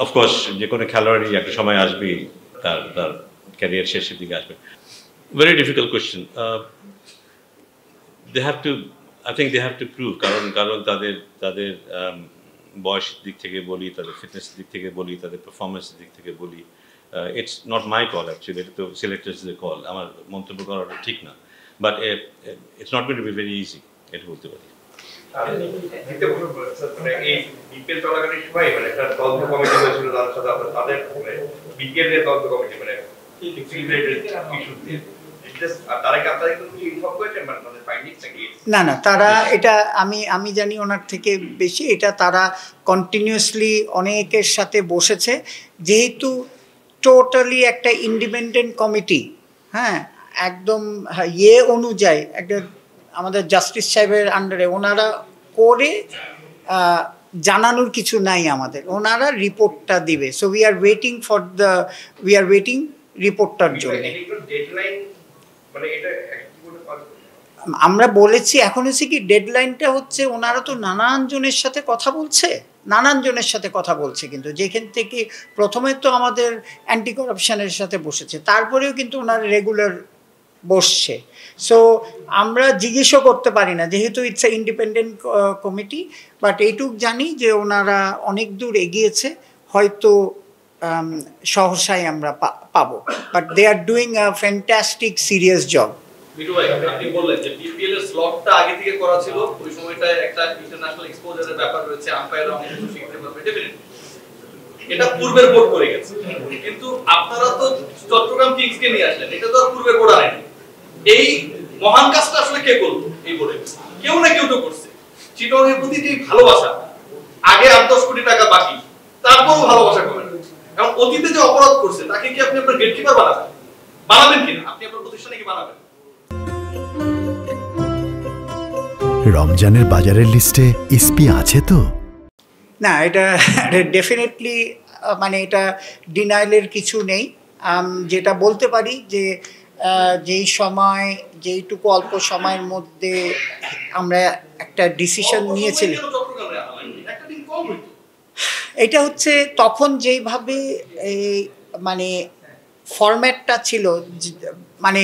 Of course যে কোনো খেলোয়াড়ই একটা সময় আসবে, তার তার ক্যারিয়ার শেষের দিকে আসবে। Very difficult question. They have to, I think they have to prove, কারণ তাদের তাদের বয়সের দিক থেকে বলি, তাদের ফিটনেসের দিক থেকে বলি, তাদের পারফরমেন্সের দিক থেকে বলি, it's not my call actually, এটা তো সিলেক্টার্সদের কল, আমার মন্তব্য করাটা ঠিক না। But it's not going to be very easy, এটা বলতে পারি। এই বিপিএল চলাকালীন সময় মানে একটা তদন্ত কমিটি হয়েছিল, তাদের বিপিএল এর তদন্ত কমিটি মানে না না, তারা এটা আমি জানি ওনার থেকে বেশি, এটা তারা কন্টিনিউয়াসলি অনেকের সাথে বসেছে, যেহেতু টোটালি একটা ইন্ডিপেন্ডেন্ট কমিটি, হ্যাঁ, একদম অনুযায়ী একটা আমাদের জাস্টিস সাহেবের আন্ডারে ওনারা করে, জানানোর কিছু নাই আমাদের, ওনারা রিপোর্টটা দিবে। সো উই আর ওয়েটিং রিপোর্টটার জন্য। আমরা বলেছি এখন হচ্ছে কি, ডেডলাইনটা হচ্ছে ওনারা তো নানান জনের সাথে কথা বলছে, কিন্তু যেখান থেকে প্রথমে তো আমাদের অ্যান্টি করাপশনের সাথে বসেছে, তারপরেও কিন্তু ওনারা রেগুলার বসছে। সো আমরা জিজ্ঞেসও করতে পারি না, যেহেতু it's a independent committee. But এইটুক জানি যে ওনারা অনেক দূর এগিয়েছে, হয়তো সহসাই আমরা পাবো। But they are doing a fantastic serious job. Mithu ভাই, আপনি বললেন যে বিপিএল এর স্লটটা আগে থেকে করা ছিল, ওই সময়টায় একটা ইন্টারন্যাশনাল এক্সপোজারের ব্যাপার রয়েছে, আম্পায়ার অনেক কিছু শিখতে পারবে, ডেফিনেটলি এটা পূর্বের বোর্ড করে গেছে। কিন্তু আপনারা তো চট্টগ্রাম কিংস কে নিয়ে আসলেন, এটা তো আর পূর্বের বোর্ড আনেনি। এই মহান কাজটা আসলে কে করলো এই বোর্ডে? কেউ না কেউ তো করছে। চিটং এর প্রতি যে ভালোবাসা, আগে 8-10 কোটি টাকা বাকি, তারপরও ভালোবাসা করেন, এবং অতীতে যে অপরাধ করছে তাকে কি আপনি আপনার গেটকিপার বানাবেন কিনা? আপনি আপনার প্রতিষ্ঠানে কি বানাবেন? রমজানের বাজারের লিস্টে এসপি আছে তো? না, এটা ডেফিনেটলি মানে এটা ডিনাইলের কিছু নেই। যেটা বলতে পারি যে যেইটুকু অল্প সময়ের মধ্যে আমরা একটা ডিসিশন নিয়েছিলাম, এটা হচ্ছে তখন যেইভাবে মানে ফরম্যাটটা ছিল, মানে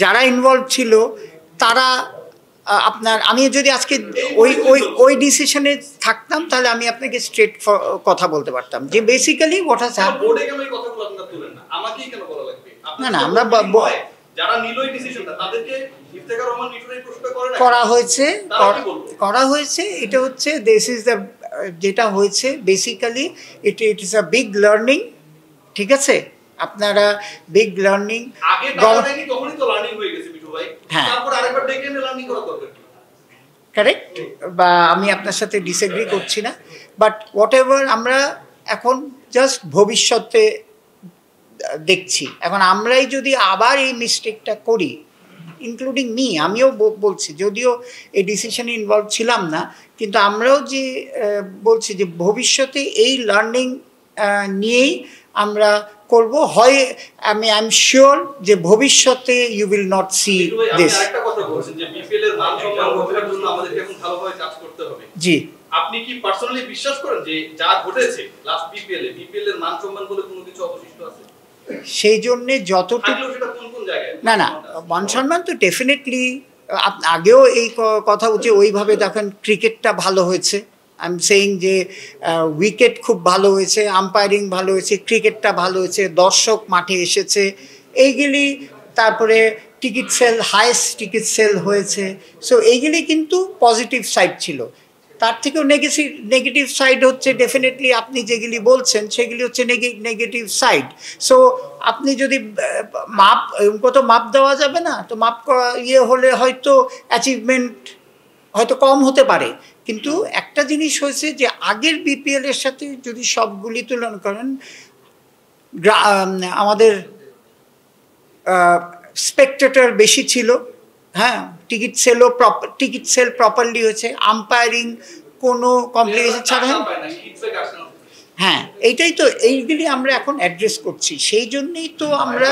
যারা ইনভলভ ছিল তারা আমি যদি আজকে ওই ডিসিশনে থাকতাম, তাহলে আমি আপনাকে স্ট্রেট কথা বলতে পারতাম যে বেসিক্যালি হোয়াট হ্যাজ হ্যাপেন্ড। বোর্ডে কেন এই কথাগুলো আপনারা তুলেন না? আমাকেই কেন বলা লাগবে? না আমরা যারা নিল এই ডিসিশনটা তাদেরকে ইফতেখার রহমান মিঠুন এই প্রশ্ন করা হয়েছে। এটা হচ্ছে দিস ইজ দ্য, যেটা হয়েছে basically it is a big learning. ঠিক আছে, আপনারা বিগ লার্নিং, আগে তখনই তো লার্নিং হয়ে গেছে মিঠু ভাই, তারপর আরেকবার ডেকে এনে লার্নিং করা দরকার। কারেক্ট, বা আমি আপনার সাথে ডিসএগ্রি করছি না। বাট হোয়াট এভার, আমরা এখন জাস্ট ভবিষ্যতে দেখছি। এখন আমরাই যদি আবার এই মিস্টেকটা করি, ইনক্লুডিং মি, আমিও বলছি, যদিও এই ডিসিশনে ইনভলভ ছিলাম না, কিন্তু আমরাও যে বলছি যে ভবিষ্যতে এই লার্নিং নিয়েই আমরা করব। হয় আই এম শিওর যে ভবিষ্যতে you will not see this. একটা কথা বলছেন যে বিপিএল এর মান সম্মান রক্ষার জন্য আমাদের এখন ভালোভাবে কাজ করতে হবে। জি, আপনি কি পার্সোনালি বিশ্বাস করেন যে যা ঘটেছে লাস্ট বিপিএল এর মান সম্মান বলে কোনো কিছু অবশিষ্ট আছে? সেই জন্য যতটুকু, না মান সম্মান তো ডেফিনেটলি, আগেও এই কথা হচ্ছে, ওইভাবে দেখেন ক্রিকেটটা ভালো হয়েছে, আই এম সেইং যে উইকেট খুব ভালো হয়েছে, আম্পায়ারিং ভালো হয়েছে, ক্রিকেটটা ভালো হয়েছে, দর্শক মাঠে এসেছে, এইগুলি, তারপরে ticket sell, highest ticket sell হয়েছে। সো এইগুলি কিন্তু পজিটিভ সাইড ছিল। তার থেকেও নেগেটিভ সাইড হচ্ছে ডেফিনেটলি আপনি যেগুলি বলছেন সেগুলি হচ্ছে নেগেটিভ সাইড। সো আপনি যদি কত মাপ দেওয়া যাবে না, তো মাপ হলে হয়তো অ্যাচিভমেন্ট হয়তো কম হতে পারে। কিন্তু একটা জিনিস হয়েছে যে আগের বিপিএল এর সাথে যদি সবগুলি তুলনা করেন, আমাদের স্পেকটেটর বেশি ছিল, হ্যাঁ, টিকিট সেল প্রপারলি হয়েছে, আম্পায়ারিং কোনো কমপ্লিকেশন ছাড়া, হ্যাঁ, এইটাই তো, এইগুলি আমরা এখন অ্যাড্রেস করছি। সেই জন্যই তো আমরা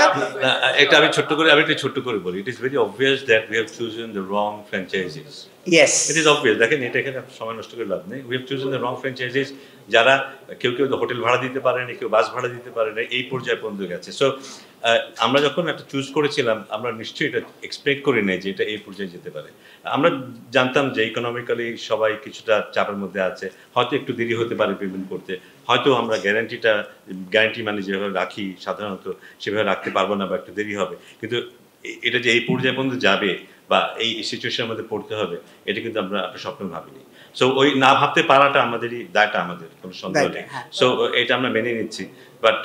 আমি একটা ছোট্ট করে বলি, it is very obvious that we have chosen the wrong franchises. Yes, it is obvious. দেখেন, এটা এখানে সময় নষ্ট করে লাভ নেই। We have chosen the wrong franchises, যারা কেউ হোটেল ভাড়া দিতে পারেনি, কেউ বাস ভাড়া দিতে পারেনি, এই পর্যায়ে পর্যন্ত গেছে। সো আমরা যখন একটা চুজ করেছিলাম, আমরা নিশ্চয়ই এটা এক্সপেক্ট করি নাই যে এটা এই পর্যায়ে যেতে পারে। আমরা জানতাম যে ইকোনমিক্যালি সবাই কিছুটা চাপের মধ্যে আছে, হয়তো একটু দেরি হতে পারে পেমেন্ট করতে, হয়তো আমরা গ্যারান্টি মানে যেভাবে রাখি সাধারণত সেভাবে রাখতে পারবো না বা একটু দেরি হবে, কিন্তু এটা যে এই পর্যায়ে পর্যন্ত যাবে বা এই সিচুয়েশনের মধ্যে পড়তে হবে, এটা কিন্তু আমরা স্বপ্ন ভাবিনি। সো ওই না ভাবতে পারাটা আমাদেরই দায়টা, আমাদের কোনো সন্দেহ নেই। সো এটা আমরা মেনে নিচ্ছি। বাট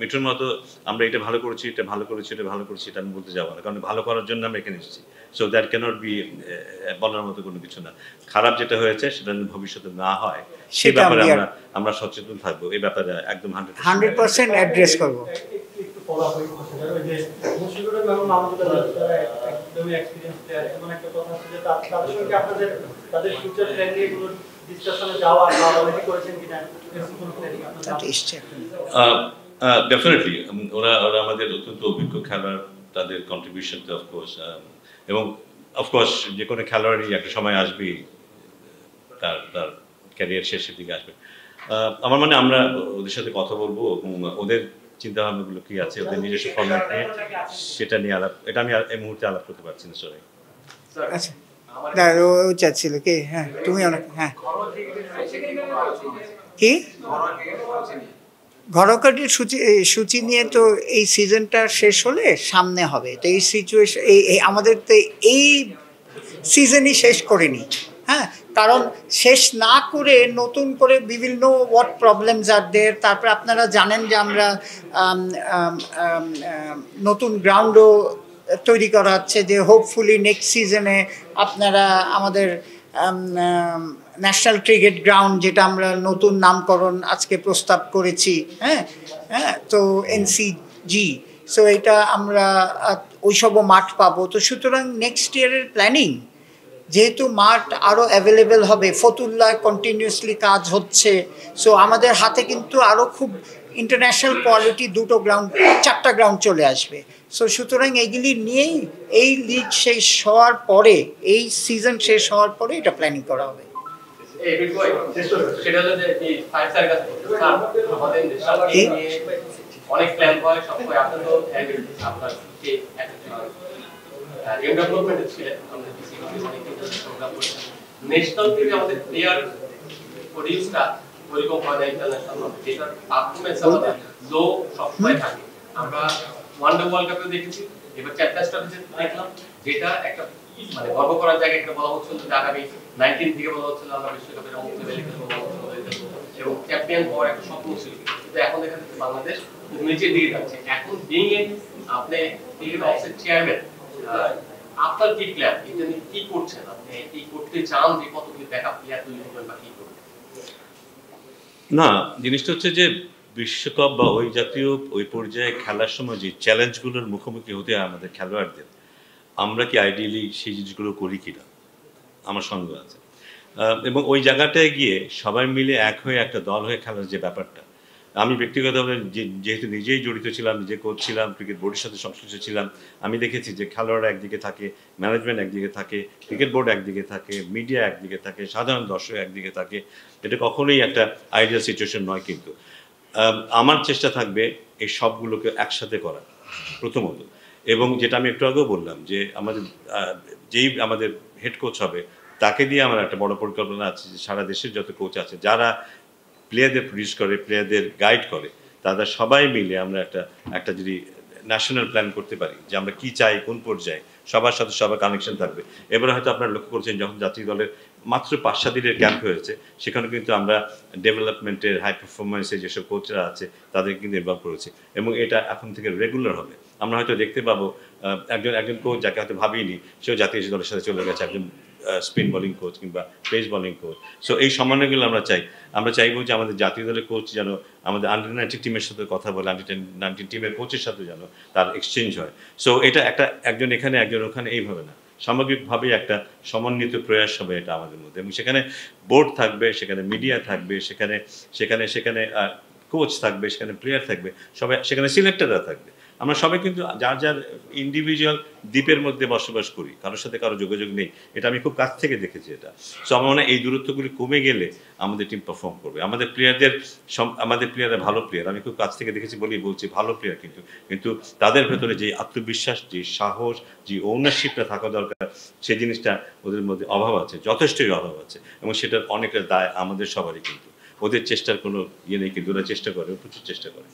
মিঠুর মতো আমরা এটা ভালো করেছি, এটা ভালো করেছি, এটা ভালো করেছি, এটা আমি বলতে যাবো না, কারণ ভালো করার জন্য আমরা এখানে এসেছি। সো দ্যাট ক্যানট বি বলার মতো কোনো কিছু না। খারাপ যেটা হয়েছে সেটা ভবিষ্যতে না হয় সেই ব্যাপারে আমরা সচেতন থাকবো। এই ব্যাপারে একদম 100% অ্যাড্রেস করবো। ডেফিনেটলি ওরা আমাদের অত্যন্ত অভিজ্ঞ খেলোয়াড়, তাদের কন্ট্রিবিউশন অফকোর্স, এবং অফকোর্স যে কোনো খেলোয়াড়ই একটা সময় আসবেই, তার ক্যারিয়ার শেষের দিকে আসবে। আমার মানে আমরা ওদের সাথে কথা বলবো এবং ওদের চিন্তা ভাবনাগুলো কি আছে, ওদের নিজস্ব ফরম্যাট নিয়ে সেটা নিয়ে আলাপ, এটা আমি এই মুহূর্তে আলাপ করতে পারছি না। সরি। আচ্ছা, ও চাচ্ছিল কি? হ্যাঁ, তুমি অনেক, হ্যাঁ কি ঘরোয়া ক্রিকেট সূচি নিয়ে তো এই সিজনটা শেষ হলে সামনে হবে, তো এই সিচুয়েশন এই আমাদের তো এই সিজনই শেষ করিনি, হ্যাঁ, কারণ শেষ না করে নতুন করে বিভিন্ন হোয়াট প্রবলেমস আর দেয়ার। তারপর আপনারা জানেন যে আমরা নতুন গ্রাউন্ডও তৈরি করা হচ্ছে, যে হোপফুলি নেক্সট সিজনে আপনারা আমাদের ন্যাশনাল ক্রিকেট গ্রাউন্ড, যেটা আমরা নতুন নামকরণ আজকে প্রস্তাব করেছি, হ্যাঁ, তো NCG, সো এটা আমরা ওইসবও মাঠ পাবো। তো সুতরাং নেক্সট ইয়ারের প্ল্যানিং, যেহেতু মাঠ আরও অ্যাভেলেবেল হবে, ফতুল্লাহ কন্টিনিউয়াসলি কাজ হচ্ছে, সো আমাদের হাতে কিন্তু আরও খুব ইন্টারন্যাশনাল কোয়ালিটি 2টো গ্রাউন্ড, 4টা গ্রাউন্ড চলে আসবে। সো সুতরাং এইগুলি নিয়েই এই লিগ শেষ হওয়ার পরে, এই সিজন শেষ হওয়ার পরে এটা প্ল্যানিং করা হবে। অনেক প্ল্যান হয় সবসময়, আপনি তো আপনার ডেভেলপমেন্ট ছিলেন, আমরা অনেক প্রোগ্রাম করেছি। ন্যাশনাল টিমে আমাদের প্লেয়ার প্রডিউসটা ওইরকম হয় না ইন্টারন্যাশনাল ভাবে, যেটার পারফরমেন্স আমাদের লো সবসময় থাকে। আমরা ওয়ানডে ওয়ার্ল্ড কাপে দেখেছি, এবার চ্যাম্পিয়ন্স ট্রফিতে দেখলাম, যেটা একটা মানে গর্ব করার জায়গায় একটা বলা হচ্ছিল যে আগামী 19 থেকে বলা হচ্ছিল আমরা বিশ্বকাপের মধ্যে খেলবো এবং চ্যাম্পিয়ন হওয়ার একটা স্বপ্ন ছিল। কিন্তু এখন দেখা যাচ্ছে বাংলাদেশ নিচের দিকে যাচ্ছে। এখন বিং এ আপনি টিম অফসেট চেয়ারম্যান, আপনার কি প্ল্যান, এটা নিয়ে কি করছেন? আপনি কি করতে চান, যে কতগুলি ব্যাকআপ প্লেয়ার তৈরি করবেন বা কি করবেন? না, জিনিসটা হচ্ছে যে বিশ্বকাপ বা ওই জাতীয় ওই পর্যায়ে খেলার সময় যে চ্যালেঞ্জগুলোর মুখোমুখি হতে হয় আমাদের খেলোয়াড়দের, আমরা কি আইডিয়ালি সেই জিনিসগুলো করি কিনা আমার সন্দেহ আছে। এবং ওই জায়গাটায় গিয়ে সবাই মিলে এক হয়ে একটা দল হয়ে খেলার যে ব্যাপারটা, আমি ব্যক্তিগতভাবে যেহেতু নিজেই জড়িত ছিলাম, নিজে কোচ ছিলাম, ক্রিকেট বোর্ডের সাথে সংশ্লিষ্ট ছিলাম, আমি দেখেছি যে খেলোয়াড়রা একদিকে থাকে, ম্যানেজমেন্ট একদিকে থাকে, ক্রিকেট বোর্ড একদিকে থাকে, মিডিয়া একদিকে থাকে, সাধারণ দর্শক একদিকে থাকে। এটা কখনোই একটা আইডিয়াল সিচুয়েশন নয়। কিন্তু আমার চেষ্টা থাকবে এই সবগুলোকে একসাথে করা প্রথমত, এবং যেটা আমি একটু আগেও বললাম যে যেই আমাদের হেড কোচ হবে তাকে দিয়ে আমার একটা বড় পরিকল্পনা আছে যে সারা দেশের যত কোচ আছে যারা প্লেয়ারদের প্রডিউস করে, প্লেয়ারদের গাইড করে, তারা সবাই মিলে আমরা একটা যদি ন্যাশনাল প্ল্যান করতে পারি যে আমরা কি চাই, কোন পর্যায়ে সবার সাথে সবার কানেকশন থাকবে। এবারে হয়তো আপনারা লক্ষ্য করছেন যখন জাতীয় দলের মাত্র 5-7 দিনের ক্যাম্প হয়েছে, সেখানে কিন্তু আমরা ডেভেলপমেন্টের হাই পারফরমেন্সে যেসব কোচরা আছে তাদের কিন্তু ইনভলভ করেছি, এবং এটা এখন থেকে রেগুলার হবে। আমরা হয়তো দেখতে পাবো একজন কোচ যাকে হয়তো ভাবিনি, সেও জাতীয় দলের সাথে চলে গেছে, একজন স্পিন বোলিং কোচ কিংবা পেস বোলিং কোচ। সো এই সমন্বয়গুলো আমরা চাইবো যে আমাদের জাতীয় দলের কোচ যেন আমাদের আন্ডার-19 টিমের সাথে কথা বলে, আন্ডার-19 টিমের কোচের সাথে যেন তার এক্সচেঞ্জ হয়। সো এটা একজন এখানে একজন ওখানে এইভাবে না, সামগ্রিকভাবে একটা সমন্বিত প্রয়াস হবে এটা আমাদের মধ্যে, এবং সেখানে বোর্ড থাকবে, সেখানে মিডিয়া থাকবে, সেখানে কোচ থাকবে, সেখানে প্লেয়ার থাকবে, সবাই সেখানে সিলেক্টররা থাকবে। আমরা সবাই কিন্তু যার যার ইন্ডিভিজুয়াল দ্বীপের মধ্যে বসবাস করি, কারোর সাথে কারো যোগাযোগ নেই। এটা আমি খুব কাছ থেকে দেখেছি এটা। সো আমার মনে হয় এই দূরত্বগুলি কমে গেলে আমাদের টিম পারফর্ম করবে। আমাদের প্লেয়াররা ভালো প্লেয়ার, আমি খুব কাছ থেকে দেখেছি বলেই বলছি, ভালো প্লেয়ার, কিন্তু তাদের ভেতরে যে আত্মবিশ্বাস, যে সাহস, যে ওনারশিপটা থাকা দরকার, সেই জিনিসটা ওদের মধ্যে অভাব আছে, যথেষ্টই অভাব আছে। এবং সেটার অনেকটা দায় আমাদের সবারই। কিন্তু ওদের চেষ্টার কোনো ইয়ে নেই, কিন্তু ওরা চেষ্টা করে, প্রচুর চেষ্টা করে।